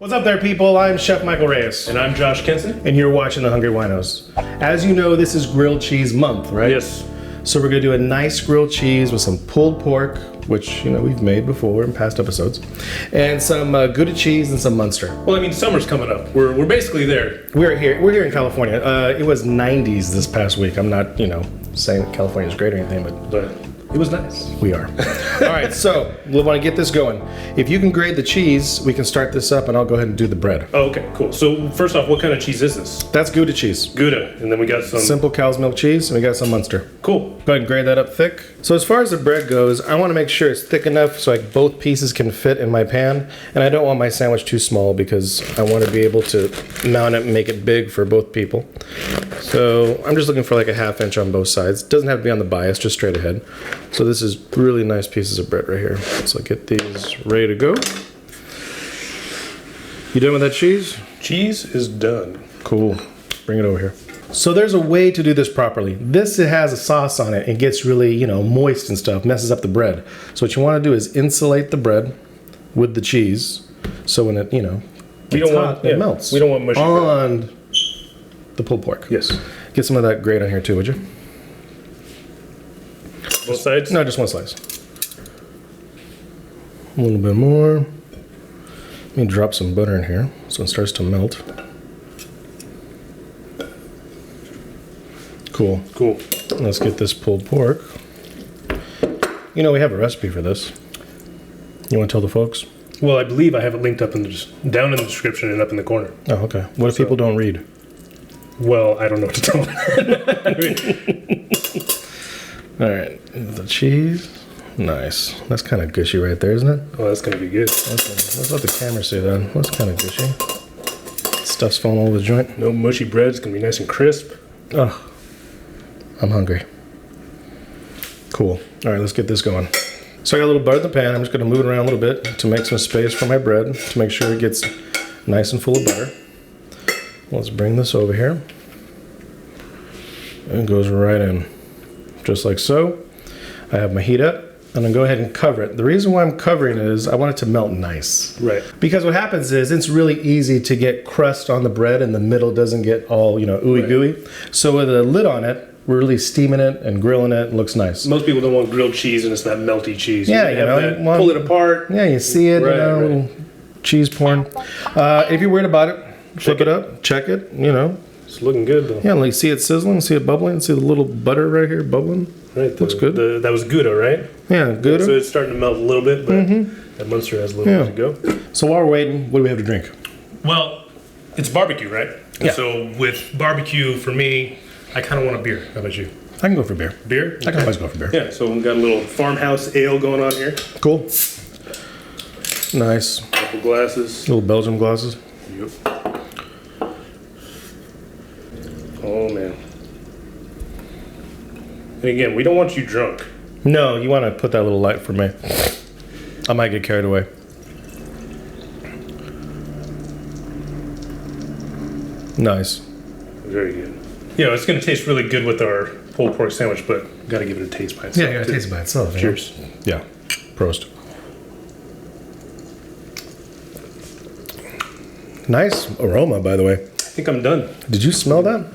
What's up there, people? I'm Chef Michael Reyes. And I'm Josh Kenson. And you're watching The Hungry Winos. As you know, this is grilled cheese month, right? Yes. So we're gonna do a nice grilled cheese with some pulled pork, which, you know, we've made before in past episodes, and some Gouda cheese and some Muenster. Well, I mean, summer's coming up. We're basically there. We're here in California. It was 90s this past week. I'm not, saying that California is great or anything, But it was nice. we are. All right, so we want to get this going. If you can grate the cheese, we can start this up, and I'll go ahead and do the bread. Oh, okay, cool. So first off, what kind of cheese is this? That's Gouda cheese. Gouda, and then we got some... Simple cow's milk cheese, and we got some Muenster. Cool. Go ahead and grate that up thick. So as far as the bread goes, I want to make sure it's thick enough so like both pieces can fit in my pan, and I don't want my sandwich too small because I want to be able to mount it and make it big for both people. So I'm just looking for like a 1/2 inch on both sides. Doesn't have to be on the bias, just straight ahead. So this is really nice pieces of bread right here. So get these ready to go. You done with that cheese? Cheese is done. Cool. Bring it over here. So there's a way to do this properly. This, it has a sauce on it. It gets really, moist and stuff, messes up the bread. So what you want to do is insulate the bread with the cheese. So when it, it melts. We don't want mushy bread. On the pulled pork. Yes. Get some of that grate on here too, would you? Both sides? No, just one slice. A little bit more. Let me drop some butter in here so it starts to melt. Cool. Cool. Let's get this pulled pork. We have a recipe for this. You want to tell the folks? Well, I believe I have it linked up down in the description and up in the corner. Oh, okay. What if people don't read? Well, I don't know what to tell them. All right. The cheese. Nice. That's kind of gushy right there, isn't it? Oh, that's going to be good. Let's let the camera see that. That's kind of gushy. Stuff's falling all over the joint. No mushy bread. It's going to be nice and crisp. Oh, I'm hungry. Cool. All right, let's get this going. So I got a little butter in the pan. I'm just going to move it around a little bit to make some space for my bread, to make sure it gets nice and full of butter. Let's bring this over here. And it goes right in, just like so. I have my heat up. I'm gonna go ahead and cover it. The reason why I'm covering it is I want it to melt nice. Right. Because what happens is it's really easy to get crust on the bread and the middle doesn't get all, ooey gooey. So with a lid on it, we're really steaming it and grilling it. It looks nice. Most people don't want grilled cheese and it's that melty cheese. Yeah, pull it apart. Yeah, you see it, Right. little cheese porn. If you're worried about it, flip it up, check it, It's looking good though. Yeah, like see it sizzling, see it bubbling, see the little butter right here bubbling. Right. Looks good. That was Gouda, right? Yeah, good. So it's starting to melt a little bit, but that Muenster has a little bit to go. So while we're waiting, what do we have to drink? Well, it's barbecue, right? Yeah. So with barbecue, for me, I kind of want a beer. How about you? I can go for beer. Beer? I can always go for beer. Yeah, so we've got a little farmhouse ale going on here. Cool. Nice. Couple glasses. Little Belgian glasses. Yep. Oh, man. And again, we don't want you drunk. No, you want to put that little light for me. I might get carried away. Nice. Very good. It's going to taste really good with our pulled pork sandwich, but got to give it a taste by itself. Yeah, you gotta taste it by itself. Cheers. Yeah. Prost. Nice aroma, by the way. I think I'm done. Did you smell that?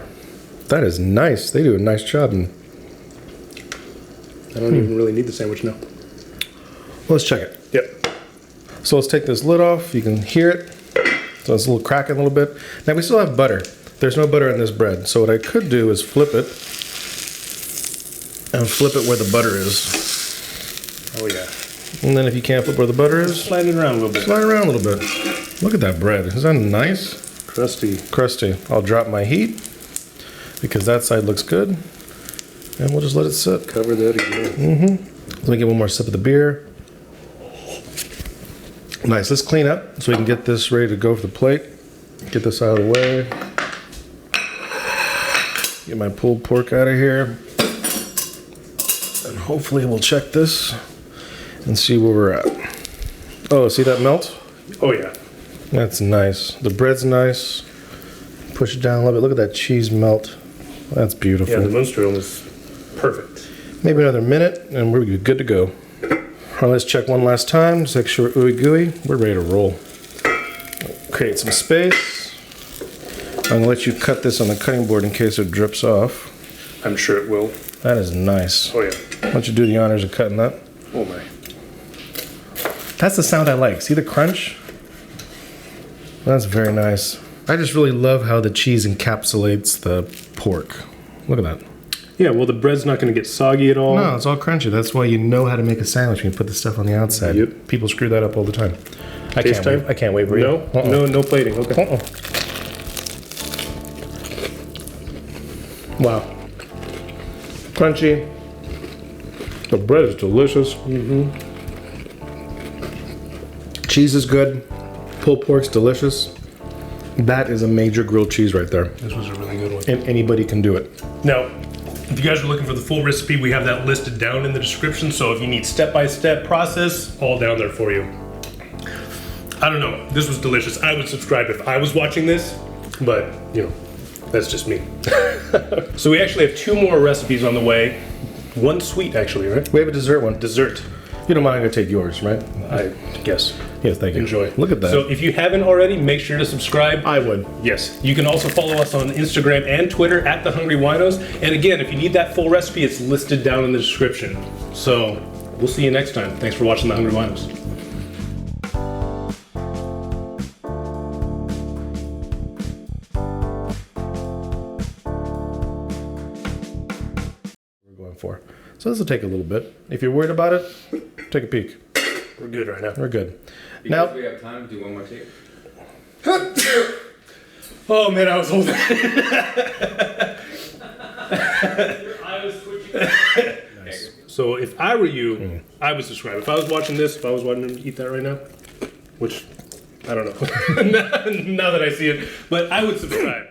That is nice. They do a nice job. And I don't even really need the sandwich now. let's check it. Yep. So let's take this lid off. You can hear it. So it's a little cracking a little bit. Now we still have butter. There's no butter in this bread. So what I could do is flip it. And flip it where the butter is. Oh, yeah. And then if you can't flip where the butter is, Slide it around a little bit. slide it around a little bit. Look at that bread. Is that nice? Crusty. Crusty. I'll drop my heat because that side looks good. And we'll just let it sit. Cover that again. Let me get one more sip of the beer. Nice. Let's clean up so we can get this ready to go for the plate. Get this out of the way. Get my pulled pork out of here. And hopefully we'll check this and see where we're at. Oh, see that melt? Oh, yeah. That's nice. The bread's nice. Push it down a little bit. Look at that cheese melt. That's beautiful. Yeah, the Muenster was perfect. Maybe another minute and we're good to go. All right, let's check one last time. Just make sure ooey gooey. We're ready to roll. create some space. I'm gonna let you cut this on the cutting board in case it drips off. I'm sure it will. That is nice. Oh yeah. Why don't you do the honors of cutting that? Oh my. That's the sound I like. See the crunch? That's very nice. I just really love how the cheese encapsulates the pork. Look at that. Yeah, well the bread's not going to get soggy at all. No, it's all crunchy. That's why you know how to make a sandwich when you put the stuff on the outside. Yep. People screw that up all the time. Taste time? I can't wait for you. No? No plating. Okay. Wow. Crunchy. The bread is delicious. Cheese is good. Pulled pork's delicious. That is a major grilled cheese right there. This was a really good one. And anybody can do it. Now, if you guys are looking for the full recipe, we have that listed down in the description. So if you need step-by-step process, all down there for you. I don't know. This was delicious. I would subscribe if I was watching this, but you know, that's just me. So we actually have 2 more recipes on the way. One sweet, actually, right? We have a dessert one. Dessert. You don't mind I'm gonna take yours, right? I guess. Yes, thank you. Enjoy. Look at that. So if you haven't already, make sure to subscribe. I would. Yes. You can also follow us on Instagram and Twitter at The Hungry Winos. And again, if you need that full recipe, it's listed down in the description. So we'll see you next time. Thanks for watching The Hungry Winos. For. So this will take a little bit. If you're worried about it, take a peek. We're good right now. We're good. Because Now we have time to do one more take. Oh man, I was holding. Your eye was twitching. nice. So if I were you, I would subscribe. If I was watching this, if I was watching him eat that right now, which I don't know. Now that I see it, but I would subscribe.